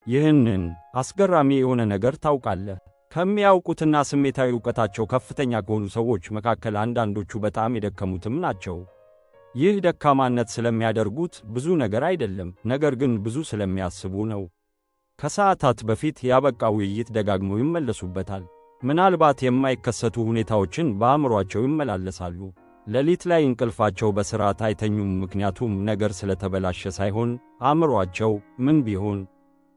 ይህንን አስገራሚ የሆነ ነገር ታውቃለህ? ከሚያውቁትና ስሜታዊ ዕውቀታቸው ከፍተኛ ከሆኑ ሰዎች መካከል አንዳንዶቹ በጣም የደከሙትም ናቸው። ይህ ደካማነት ስለሚያደርጉት ብዙ ነገር አይደለም፣ ነገር ግን ብዙ ስለሚያስቡ ነው። ከሰዓታት በፊት ያበቃ ውይይት ደጋግመው ይመለሱበታል። ምናልባት የማይከሰቱ ሁኔታዎችን በአእምሮአቸው ይመላለሳሉ። ሌሊት ላይ እንቅልፋቸው በሥርዓት አይተኙም፣ ምክንያቱም ነገር ስለተበላሸ ሳይሆን አእምሮአቸው ምን ቢሆን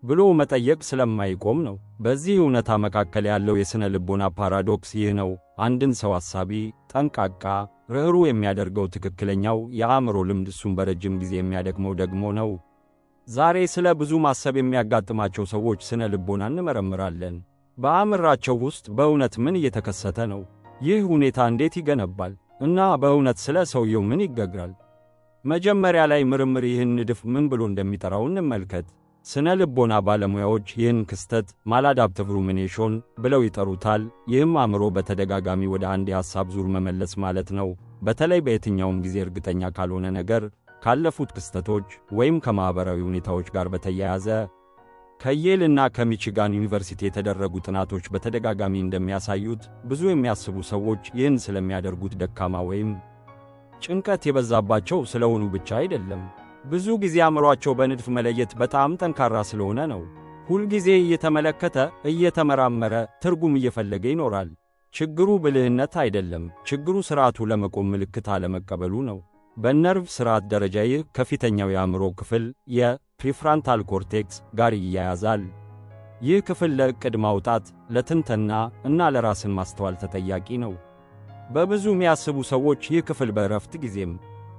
ብሎ መጠየቅ ስለማይቆም ነው። በዚህ እውነታ መካከል ያለው የሥነ ልቦና ፓራዶክስ ይህ ነው። አንድን ሰው አሳቢ፣ ጠንቃቃ፣ ርኅሩህ የሚያደርገው ትክክለኛው የአእምሮ ልምድ እሱን በረጅም ጊዜ የሚያደክመው ደግሞ ነው። ዛሬ ስለ ብዙ ማሰብ የሚያጋጥማቸው ሰዎች ስነ ልቦና እንመረምራለን። በአእምሯቸው ውስጥ በእውነት ምን እየተከሰተ ነው? ይህ ሁኔታ እንዴት ይገነባል? እና በእውነት ስለ ሰውየው ምን ይገግራል? መጀመሪያ ላይ ምርምር ይህን ንድፍ ምን ብሎ እንደሚጠራው እንመልከት። ስነ ልቦና ባለሙያዎች ይህን ክስተት ማላዳፕቲቭ ሩሚኔሽን ብለው ይጠሩታል። ይህም አእምሮ በተደጋጋሚ ወደ አንድ የሐሳብ ዙር መመለስ ማለት ነው። በተለይ በየትኛውም ጊዜ እርግጠኛ ካልሆነ ነገር፣ ካለፉት ክስተቶች ወይም ከማኅበራዊ ሁኔታዎች ጋር በተያያዘ። ከየል እና ከሚቺጋን ዩኒቨርሲቲ የተደረጉ ጥናቶች በተደጋጋሚ እንደሚያሳዩት ብዙ የሚያስቡ ሰዎች ይህን ስለሚያደርጉት ደካማ ወይም ጭንቀት የበዛባቸው ስለሆኑ ብቻ አይደለም። ብዙ ጊዜ አእምሮአቸው በንድፍ መለየት በጣም ጠንካራ ስለሆነ ነው። ሁልጊዜ እየተመለከተ እየተመራመረ ትርጉም እየፈለገ ይኖራል። ችግሩ ብልህነት አይደለም፣ ችግሩ ሥርዓቱ ለመቆም ምልክት አለመቀበሉ ነው። በነርቭ ሥርዓት ደረጃ ይህ ከፊተኛው የአእምሮ ክፍል የፕሪፍራንታል ኮርቴክስ ጋር ይያያዛል። ይህ ክፍል ለዕቅድ ማውጣት፣ ለትንተና እና ለራስን ማስተዋል ተጠያቂ ነው። በብዙ የሚያስቡ ሰዎች ይህ ክፍል በእረፍት ጊዜም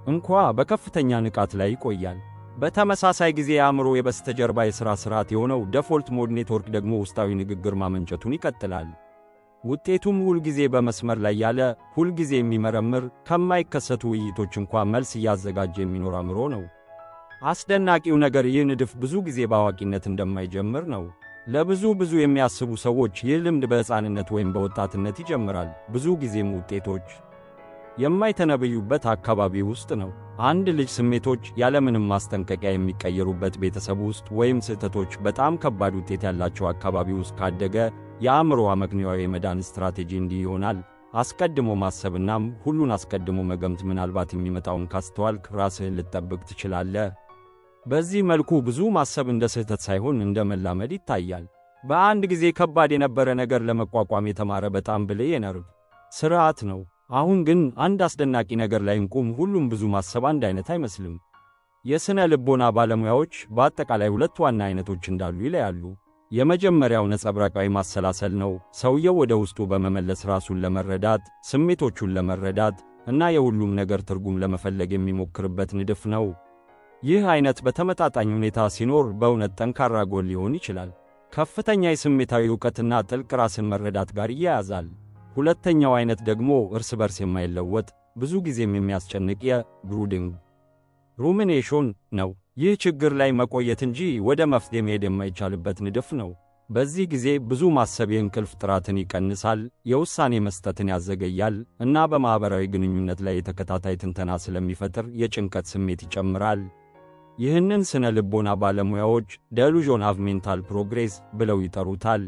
እንኳ በከፍተኛ ንቃት ላይ ይቆያል። በተመሳሳይ ጊዜ የአእምሮ የበስተጀርባ የሥራ ሥርዓት የሆነው ዴፎልት ሞድ ኔትወርክ ደግሞ ውስጣዊ ንግግር ማመንጨቱን ይቀጥላል። ውጤቱም ሁልጊዜ በመስመር ላይ ያለ፣ ሁልጊዜ የሚመረምር፣ ከማይከሰቱ ውይይቶች እንኳ መልስ እያዘጋጀ የሚኖር አእምሮ ነው። አስደናቂው ነገር ይህ ንድፍ ብዙ ጊዜ በአዋቂነት እንደማይጀምር ነው። ለብዙ የሚያስቡ ሰዎች ይህ ልምድ በሕፃንነት ወይም በወጣትነት ይጀምራል። ብዙ ጊዜም ውጤቶች የማይተነበዩበት አካባቢ ውስጥ ነው። አንድ ልጅ ስሜቶች ያለምንም ማስጠንቀቂያ የሚቀየሩበት ቤተሰብ ውስጥ ወይም ስህተቶች በጣም ከባድ ውጤት ያላቸው አካባቢ ውስጥ ካደገ የአእምሮ አመክንዮአዊ የመዳን ስትራቴጂ እንዲህ ይሆናል። አስቀድሞ ማሰብናም ሁሉን አስቀድሞ መገምት። ምናልባት የሚመጣውን ካስተዋልክ ራስህን ልትጠብቅ ትችላለህ። በዚህ መልኩ ብዙ ማሰብ እንደ ስህተት ሳይሆን እንደ መላመድ ይታያል። በአንድ ጊዜ ከባድ የነበረ ነገር ለመቋቋም የተማረ በጣም ብልህ የነርቭ ሥርዓት ነው። አሁን ግን አንድ አስደናቂ ነገር ላይ እንቁም። ሁሉም ብዙ ማሰብ አንድ አይነት አይመስልም። የሥነ ልቦና ባለሙያዎች በአጠቃላይ ሁለት ዋና አይነቶች እንዳሉ ይለያሉ። የመጀመሪያው ነጸብራቃዊ ማሰላሰል ነው። ሰውየው ወደ ውስጡ በመመለስ ራሱን ለመረዳት፣ ስሜቶቹን ለመረዳት እና የሁሉም ነገር ትርጉም ለመፈለግ የሚሞክርበት ንድፍ ነው። ይህ አይነት በተመጣጣኝ ሁኔታ ሲኖር በእውነት ጠንካራ ጎን ሊሆን ይችላል። ከፍተኛ የስሜታዊ ዕውቀትና ጥልቅ ራስን መረዳት ጋር ይያያዛል። ሁለተኛው አይነት ደግሞ እርስ በርስ የማይለወጥ ብዙ ጊዜም የሚያስጨንቅ የብሩዲንግ ሩሚኔሽን ነው። ይህ ችግር ላይ መቆየት እንጂ ወደ መፍትሄ መሄድ የማይቻልበት ንድፍ ነው። በዚህ ጊዜ ብዙ ማሰብ የእንቅልፍ ጥራትን ይቀንሳል፣ የውሳኔ መስጠትን ያዘገያል እና በማኅበራዊ ግንኙነት ላይ የተከታታይ ትንተና ስለሚፈጥር የጭንቀት ስሜት ይጨምራል። ይህንን ስነ ልቦና ባለሙያዎች ዴሉዥን ኦፍ ሜንታል ፕሮግሬስ ብለው ይጠሩታል።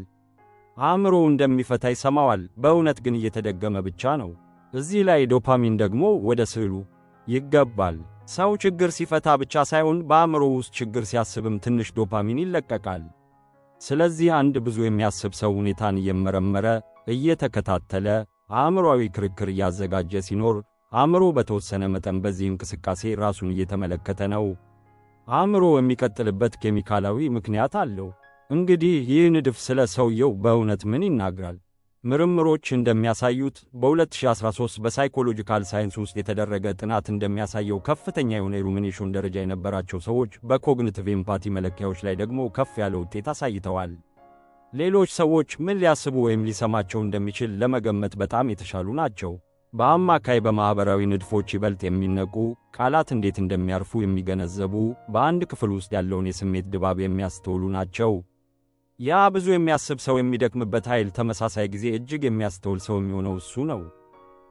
አእምሮ እንደሚፈታ ይሰማዋል፣ በእውነት ግን እየተደገመ ብቻ ነው። እዚህ ላይ ዶፓሚን ደግሞ ወደ ስዕሉ ይገባል። ሰው ችግር ሲፈታ ብቻ ሳይሆን በአእምሮ ውስጥ ችግር ሲያስብም ትንሽ ዶፓሚን ይለቀቃል። ስለዚህ አንድ ብዙ የሚያስብ ሰው ሁኔታን እየመረመረ እየተከታተለ አእምሮአዊ ክርክር እያዘጋጀ ሲኖር አእምሮ በተወሰነ መጠን በዚህ እንቅስቃሴ ራሱን እየተመለከተ ነው። አእምሮ የሚቀጥልበት ኬሚካላዊ ምክንያት አለው። እንግዲህ ይህ ንድፍ ስለ ሰውየው በእውነት ምን ይናገራል? ምርምሮች እንደሚያሳዩት በ2013 በሳይኮሎጂካል ሳይንስ ውስጥ የተደረገ ጥናት እንደሚያሳየው ከፍተኛ የሆነ የሩሚኔሽን ደረጃ የነበራቸው ሰዎች በኮግኒቲቭ ኤምፓቲ መለኪያዎች ላይ ደግሞ ከፍ ያለ ውጤት አሳይተዋል። ሌሎች ሰዎች ምን ሊያስቡ ወይም ሊሰማቸው እንደሚችል ለመገመት በጣም የተሻሉ ናቸው። በአማካይ በማኅበራዊ ንድፎች ይበልጥ የሚነቁ፣ ቃላት እንዴት እንደሚያርፉ የሚገነዘቡ፣ በአንድ ክፍል ውስጥ ያለውን የስሜት ድባብ የሚያስተውሉ ናቸው። ያ ብዙ የሚያስብ ሰው የሚደክምበት ኃይል ተመሳሳይ ጊዜ እጅግ የሚያስተውል ሰው የሚሆነው እሱ ነው።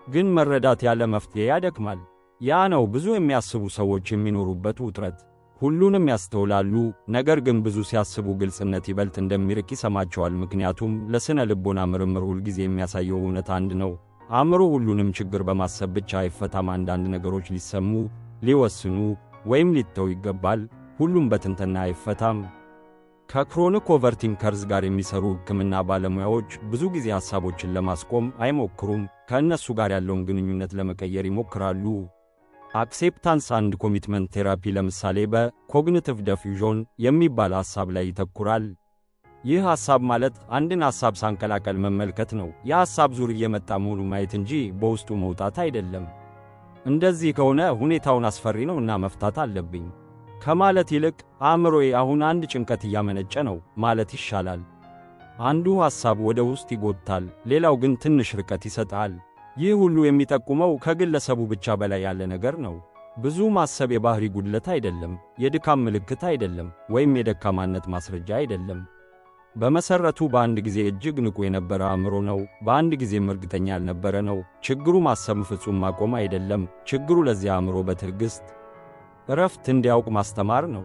ግን መረዳት ያለ መፍትሄ ያደክማል። ያ ነው ብዙ የሚያስቡ ሰዎች የሚኖሩበት ውጥረት። ሁሉንም ያስተውላሉ፣ ነገር ግን ብዙ ሲያስቡ ግልጽነት ይበልጥ እንደሚርቅ ይሰማቸዋል። ምክንያቱም ለስነ ልቦና ምርምር ሁልጊዜ የሚያሳየው እውነት አንድ ነው። አእምሮ ሁሉንም ችግር በማሰብ ብቻ አይፈታም። አንዳንድ ነገሮች ሊሰሙ፣ ሊወስኑ ወይም ሊተው ይገባል። ሁሉም በትንተና አይፈታም። ከክሮኒክ ኦቨርቲንከርስ ጋር የሚሰሩ ሕክምና ባለሙያዎች ብዙ ጊዜ ሐሳቦችን ለማስቆም አይሞክሩም፣ ከእነሱ ጋር ያለውን ግንኙነት ለመቀየር ይሞክራሉ። አክሴፕታንስ አንድ ኮሚትመንት ቴራፒ ለምሳሌ በኮግኒቲቭ ዲፊውዥን የሚባል ሐሳብ ላይ ይተኩራል። ይህ ሐሳብ ማለት አንድን ሐሳብ ሳንከላከል መመልከት ነው። የሐሳብ ዙር እየመጣ መሆኑን ማየት እንጂ በውስጡ መውጣት አይደለም። እንደዚህ ከሆነ ሁኔታውን አስፈሪ ነው እና መፍታት አለብኝ ከማለት ይልቅ አእምሮዬ አሁን አንድ ጭንቀት እያመነጨ ነው ማለት ይሻላል። አንዱ ሐሳብ ወደ ውስጥ ይጎታል፣ ሌላው ግን ትንሽ ርቀት ይሰጣል። ይህ ሁሉ የሚጠቁመው ከግለሰቡ ብቻ በላይ ያለ ነገር ነው። ብዙ ማሰብ የባህሪ ጉድለት አይደለም፣ የድካም ምልክት አይደለም፣ ወይም የደካማነት ማስረጃ አይደለም። በመሰረቱ በአንድ ጊዜ እጅግ ንቁ የነበረ አእምሮ ነው፣ በአንድ ጊዜም እርግጠኛ ያልነበረ ነው። ችግሩ ማሰብ ፍጹም ማቆም አይደለም። ችግሩ ለዚያ አእምሮ በትዕግሥት እረፍት እንዲያውቅ ማስተማር ነው።